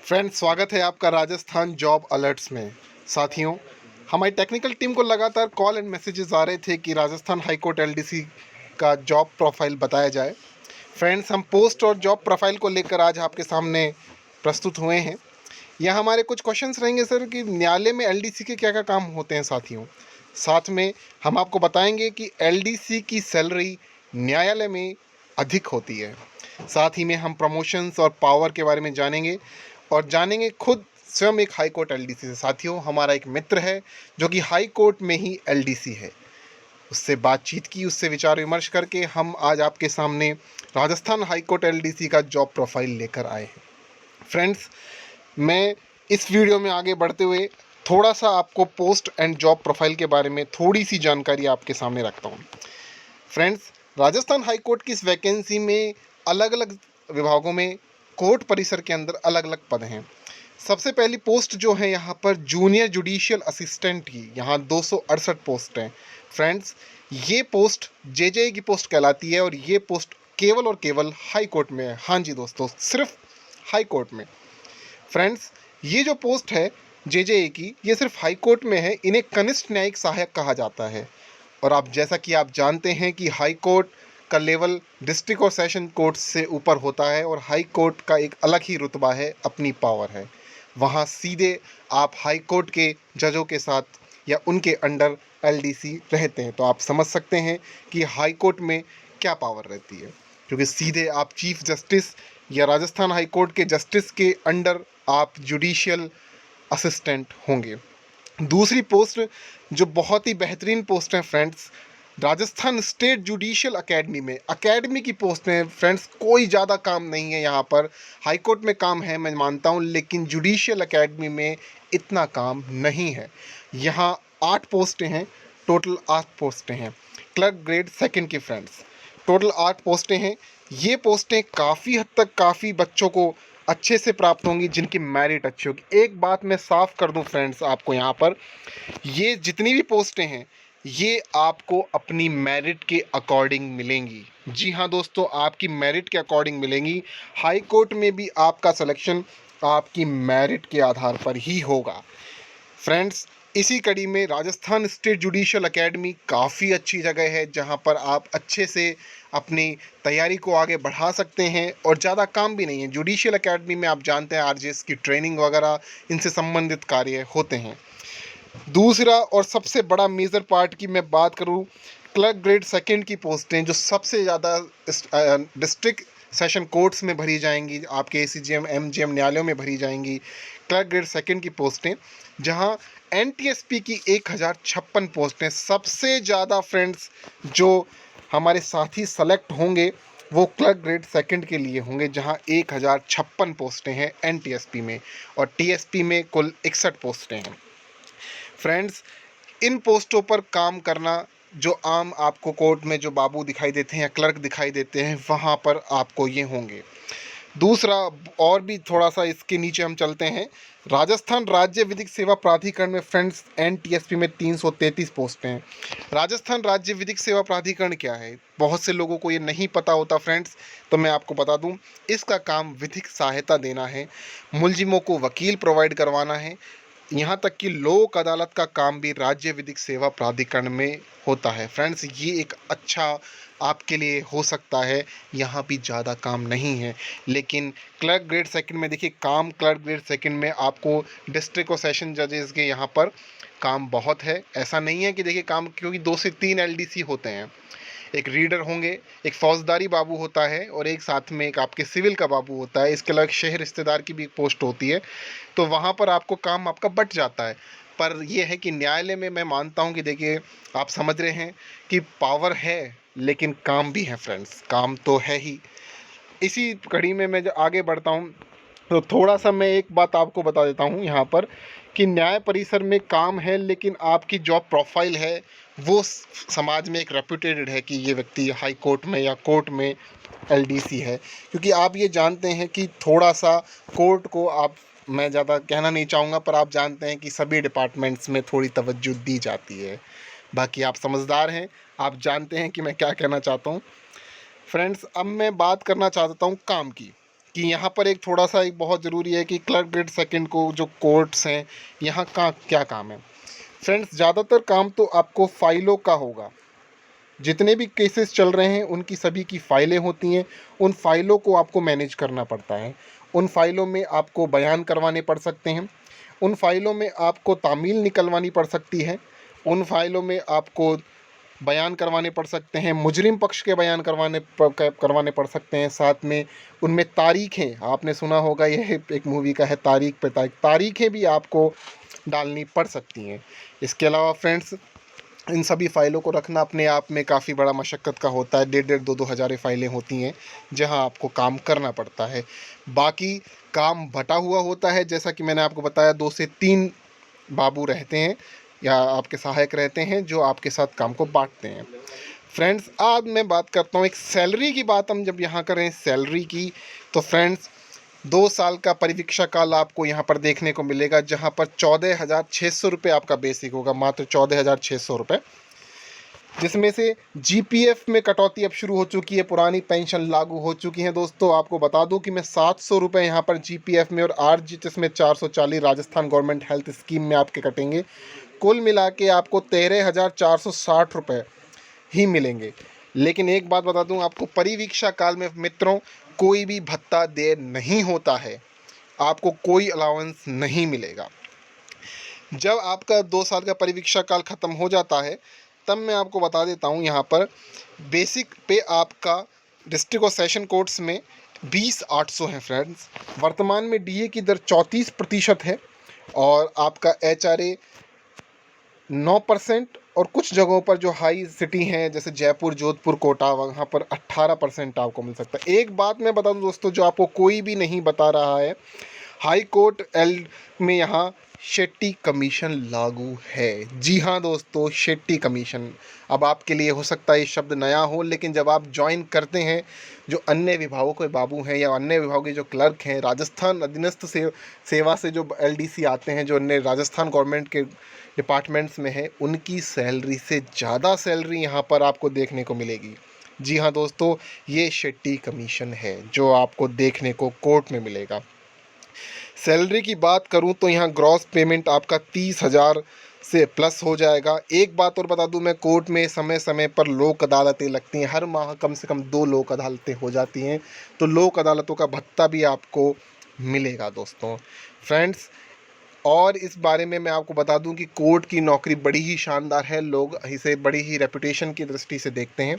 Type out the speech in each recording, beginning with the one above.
Friends, स्वागत है आपका राजस्थान जॉब अलर्ट्स में। साथियों, हमारी टेक्निकल टीम को लगातार कॉल एंड मैसेजेस आ रहे थे कि राजस्थान हाई कोर्ट एलडीसी का जॉब प्रोफाइल बताया जाए। फ्रेंड्स, हम पोस्ट और जॉब प्रोफाइल को लेकर आज आपके सामने प्रस्तुत हुए हैं। यहाँ हमारे कुछ क्वेश्चंस रहेंगे सर कि न्यायालय में एलडीसी के क्या क्या काम होते हैं साथियों। साथ में हम आपको बताएंगे कि एलडीसी की सैलरी न्यायालय में अधिक होती है। साथ ही में हम प्रमोशंस और पावर के बारे में जानेंगे खुद स्वयं एक हाई कोर्ट एलडीसी से। साथियों, हमारा एक मित्र है जो कि हाई कोर्ट में ही एलडीसी है। उससे बातचीत की, उससे विचार विमर्श करके हम आज आपके सामने राजस्थान हाई कोर्ट एलडीसी का जॉब प्रोफाइल लेकर आए हैं। फ्रेंड्स, मैं इस वीडियो में आगे बढ़ते हुए थोड़ा सा आपको पोस्ट एंड जॉब प्रोफाइल के बारे में थोड़ी सी जानकारी आपके सामने रखता हूँ। फ्रेंड्स, राजस्थान हाई कोर्ट की इस वैकेंसी में अलग अलग विभागों में कोर्ट परिसर के अंदर अलग अलग पद हैं। सबसे पहली पोस्ट जो है यहाँ पर जूनियर जुडिशियल असिस्टेंट की, यहाँ 268 पोस्ट हैं। फ्रेंड्स, ये पोस्ट जेजेई की पोस्ट कहलाती है और ये पोस्ट केवल और केवल हाई कोर्ट में है। हाँ जी दोस्तों, सिर्फ हाई कोर्ट में। फ्रेंड्स, ये जो पोस्ट है जेजेई की, ये सिर्फ हाई कोर्ट में है। इन्हें कनिष्ठ न्यायिक सहायक कहा जाता है। और आप जैसा कि आप जानते हैं कि हाई कोर्ट का लेवल डिस्ट्रिक्ट और सेशन कोर्ट से ऊपर होता है और हाई कोर्ट का एक अलग ही रुतबा है, अपनी पावर है। वहाँ सीधे आप हाई कोर्ट के जजों के साथ या उनके अंडर एलडीसी रहते हैं। तो आप समझ सकते हैं कि हाई कोर्ट में क्या पावर रहती है, क्योंकि सीधे आप चीफ जस्टिस या राजस्थान हाई कोर्ट के जस्टिस के अंडर आप जुडिशियल असिस्टेंट होंगे। दूसरी पोस्ट जो बहुत ही बेहतरीन पोस्ट है friends, Rajasthan state judicial academy में अकेडमी की पोस्ट है। फ्रेंड्स, कोई ज़्यादा काम नहीं है यहाँ पर। हाई कोर्ट में काम है, मैं मानता हूँ, लेकिन जुडिशियल अकेडमी में इतना काम नहीं है। यहाँ 8 पोस्टें हैं, टोटल 8 पोस्टें हैं क्लर्क ग्रेड सेकंड की। फ्रेंड्स, टोटल 8 पोस्टें हैं। ये पोस्टें काफ़ी हद तक काफ़ी बच्चों को अच्छे से प्राप्त होंगी जिनकी मेरिट अच्छी होगी। एक बात मैं साफ कर दूं फ्रेंड्स आपको यहाँ पर, ये जितनी भी पोस्टें हैं ये आपको अपनी मेरिट के अकॉर्डिंग मिलेंगी। जी हाँ दोस्तों, आपकी मेरिट के अकॉर्डिंग मिलेंगी। हाई कोर्ट में भी आपका सिलेक्शन आपकी मेरिट के आधार पर ही होगा। फ्रेंड्स, इसी कड़ी में राजस्थान स्टेट जुडिशियल एकेडमी काफ़ी अच्छी जगह है जहां पर आप अच्छे से अपनी तैयारी को आगे बढ़ा सकते हैं और ज़्यादा काम भी नहीं है। जुडिशियल एकेडमी में आप जानते हैं आरजेएस की ट्रेनिंग वगैरह इनसे संबंधित कार्य होते हैं। दूसरा और सबसे बड़ा मेजर पार्ट की मैं बात करूं, क्लर्क ग्रेड सेकंड की पोस्टें जो सबसे ज़्यादा डिस्ट्रिक्ट सेशन कोर्ट्स में भरी जाएंगी, आपके एसीजीएम एमजीएम न्यायालयों में भरी जाएंगी। क्लर्क ग्रेड सेकंड की पोस्टें जहां एनटीएसपी की 1056 पोस्टें सबसे ज़्यादा। फ्रेंड्स, जो हमारे साथी सेलेक्ट होंगे वो क्लर्क ग्रेड सेकंड के लिए होंगे, जहां 1056 पोस्टें हैं एनटीएसपी में और टीएसपी में कुल 61 पोस्टें हैं। फ्रेंड्स, इन पोस्टों पर काम करना, जो आम आपको कोर्ट में जो बाबू दिखाई देते हैं या क्लर्क दिखाई देते हैं, वहाँ पर आपको ये होंगे। दूसरा, और भी थोड़ा सा इसके नीचे हम चलते हैं, राजस्थान राज्य विधिक सेवा प्राधिकरण में फ्रेंड्स एनटीएसपी में 333 पोस्टें हैं। राजस्थान राज्य विधिक सेवा प्राधिकरण क्या है, बहुत से लोगों को ये नहीं पता होता फ्रेंड्स, तो मैं आपको बता दूं, इसका काम विधिक सहायता देना है, मुलजिमों को वकील प्रोवाइड करवाना है। यहाँ तक कि लोक अदालत का काम भी राज्य विधिक सेवा प्राधिकरण में होता है। फ्रेंड्स, ये एक अच्छा आपके लिए हो सकता है, यहाँ भी ज़्यादा काम नहीं है। लेकिन क्लर्क ग्रेड सेकंड में देखिए, काम क्लर्क ग्रेड सेकंड में आपको डिस्ट्रिक्ट और सेशन जजेस के यहाँ पर काम बहुत है। ऐसा नहीं है कि देखिए काम, क्योंकि 2 से 3 एलडीसी होते हैं। एक रीडर होंगे, एक फौजदारी बाबू होता है और एक साथ में एक आपके सिविल का बाबू होता है। इसके अलावा शहर रिश्तेदार की भी एक पोस्ट होती है, तो वहाँ पर आपको काम आपका बट जाता है। पर यह है कि न्यायालय में मैं मानता हूँ कि देखिए, आप समझ रहे हैं कि पावर है लेकिन काम भी है। फ्रेंड्स, काम तो है ही। इसी कड़ी में मैं जो आगे बढ़ता हूँ, तो थोड़ा सा मैं एक बात आपको बता देता हूँ यहाँ पर कि न्याय परिसर में काम है लेकिन आपकी जॉब प्रोफाइल है वो समाज में एक रेप्यूटेड है कि ये व्यक्ति हाई कोर्ट में या कोर्ट में एलडीसी है। क्योंकि आप ये जानते हैं कि थोड़ा सा कोर्ट को आप, मैं ज़्यादा कहना नहीं चाहूँगा, पर आप जानते हैं कि सभी डिपार्टमेंट्स में थोड़ी तवज्जो दी जाती है। बाकी आप समझदार हैं, आप जानते हैं कि मैं क्या कहना चाहता हूँ। फ्रेंड्स, अब मैं बात करना चाहता हूँ काम की। कि यहाँ पर एक थोड़ा सा एक बहुत ज़रूरी है कि क्लर्क ग्रेड सेकंड को जो कोर्ट्स हैं यहाँ का क्या काम है। फ्रेंड्स, ज़्यादातर काम तो आपको फ़ाइलों का होगा। जितने भी केसेस चल रहे हैं उनकी सभी की फ़ाइलें होती हैं, उन फ़ाइलों को आपको मैनेज करना पड़ता है। उन फ़ाइलों में आपको बयान करवाने पड़ सकते हैं, उन फ़ाइलों में आपको तामील निकलवानी पड़ सकती है, उन फ़ाइलों में आपको बयान करवाने पड़ सकते हैं, मुजरिम पक्ष के बयान करवाने पड़ सकते हैं। साथ में उनमें तारीखें, आपने सुना होगा यह एक मूवी का है तारीख पे तारीख, तारीखें भी आपको डालनी पड़ सकती हैं। इसके अलावा फ्रेंड्स, इन सभी फ़ाइलों को रखना अपने आप में काफ़ी बड़ा मशक्क़त का होता है। 1.5 2 हज़ार फ़ाइलें होती हैं जहां आपको काम करना पड़ता है। बाकी काम बटा हुआ होता है, जैसा कि मैंने आपको बताया 2 से 3 बाबू रहते हैं या आपके सहायक रहते हैं जो आपके साथ काम को बांटते हैं। फ्रेंड्स, आज मैं बात करता हूँ एक सैलरी की बात। हम जब यहाँ करें सैलरी की, तो फ्रेंड्स 2 साल का परिवीक्षा काल आपको यहाँ पर देखने को मिलेगा, जहाँ पर 14,600 रुपये आपका बेसिक होगा, मात्र 14,600 रुपये, जिसमें से जीपीएफ में कटौती अब शुरू हो चुकी है, पुरानी पेंशन लागू हो चुकी है। दोस्तों, आपको बता दूं कि मैं 700 रुपये यहाँ पर जीपीएफ में और आरजीएचएस में 440 राजस्थान गवर्नमेंट हेल्थ स्कीम में आपके कटेंगे। कुल मिला के आपको 13,460 रुपये ही मिलेंगे। लेकिन एक बात बता दूं आपको, परिवीक्षा काल में मित्रों कोई भी भत्ता देय नहीं होता है, आपको कोई अलाउंस नहीं मिलेगा। जब आपका 2 साल का परिवीक्षा काल ख़त्म हो जाता है, तब मैं आपको बता देता हूँ यहाँ पर बेसिक पे आपका डिस्ट्रिक्ट और सेशन कोर्ट्स में 20,800 है फ्रेंड्स। वर्तमान में डीए की दर 34% है और आपका एचआरए 9%, और कुछ जगहों पर जो हाई सिटी हैं जैसे जयपुर, जोधपुर, कोटा, वहाँ पर 18% आपको मिल सकता है। एक बात मैं बता दूं दोस्तों, जो आपको कोई भी नहीं बता रहा है, हाई कोर्ट एल में यहाँ शेट्टी कमीशन लागू है। जी हाँ दोस्तों, शेट्टी कमीशन। अब आपके लिए हो सकता है ये शब्द नया हो, लेकिन जब आप ज्वाइन करते हैं, जो अन्य विभागों के बाबू हैं या अन्य विभागों के जो क्लर्क हैं, राजस्थान अधीनस्थ सेवा से जो एलडीसी आते हैं, जो अन्य राजस्थान गवर्नमेंट के डिपार्टमेंट्स में है, उनकी सैलरी से ज़्यादा सैलरी यहाँ पर आपको देखने को मिलेगी। जी हाँ दोस्तों, ये शेट्टी कमीशन है जो आपको देखने को कोर्ट में मिलेगा। सैलरी की बात करूं तो यहाँ ग्रॉस पेमेंट आपका 30,000 से प्लस हो जाएगा। एक बात और बता दूं मैं, कोर्ट में समय समय पर लोक अदालतें लगती हैं, हर माह कम से कम 2 लोक अदालतें हो जाती हैं, तो लोक अदालतों का भत्ता भी आपको मिलेगा दोस्तों। फ्रेंड्स, और इस बारे में मैं आपको बता दूं कि कोर्ट की नौकरी बड़ी ही शानदार है, लोग इसे बड़ी ही रेपुटेशन की दृष्टि से देखते हैं।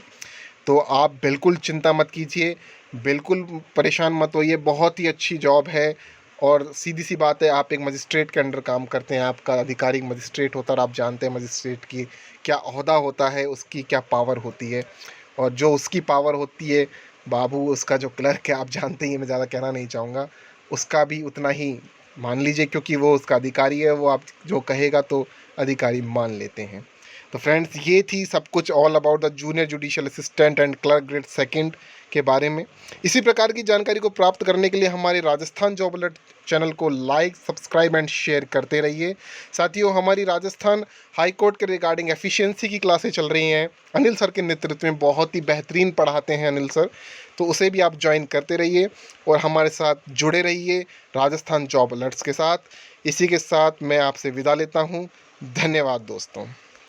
तो आप बिल्कुल चिंता मत कीजिए, बिल्कुल परेशान मत होइए, बहुत ही अच्छी जॉब है। और सीधी सी बात है, आप एक मजिस्ट्रेट के अंडर काम करते हैं, आपका अधिकारी मजिस्ट्रेट होता है और आप जानते हैं मजिस्ट्रेट की क्या ओहदा होता है, उसकी क्या पावर होती है। और जो उसकी पावर होती है बाबू, उसका जो क्लर्क है, आप जानते ही, मैं ज़्यादा कहना नहीं चाहूँगा, उसका भी उतना ही मान लीजिए, क्योंकि वो उसका अधिकारी है, वो आप जो कहेगा तो अधिकारी मान लेते हैं। तो फ्रेंड्स, ये थी सब कुछ all about the junior judicial assistant and clerk grade second के बारे में। इसी प्रकार की जानकारी को प्राप्त करने के लिए हमारे राजस्थान जॉब अलर्ट चैनल को लाइक, सब्सक्राइब एंड शेयर करते रहिए। साथियों, हमारी राजस्थान हाई कोर्ट के रिगार्डिंग एफिशिएंसी की क्लासें चल रही हैं, अनिल सर के नेतृत्व में, बहुत ही बेहतरीन पढ़ाते हैं अनिल सर, तो उसे भी आप ज्वाइन करते रहिए और हमारे साथ जुड़े रहिए राजस्थान जॉब अलर्ट्स के साथ। इसी के साथ मैं आपसे विदा लेता हूँ। धन्यवाद दोस्तों।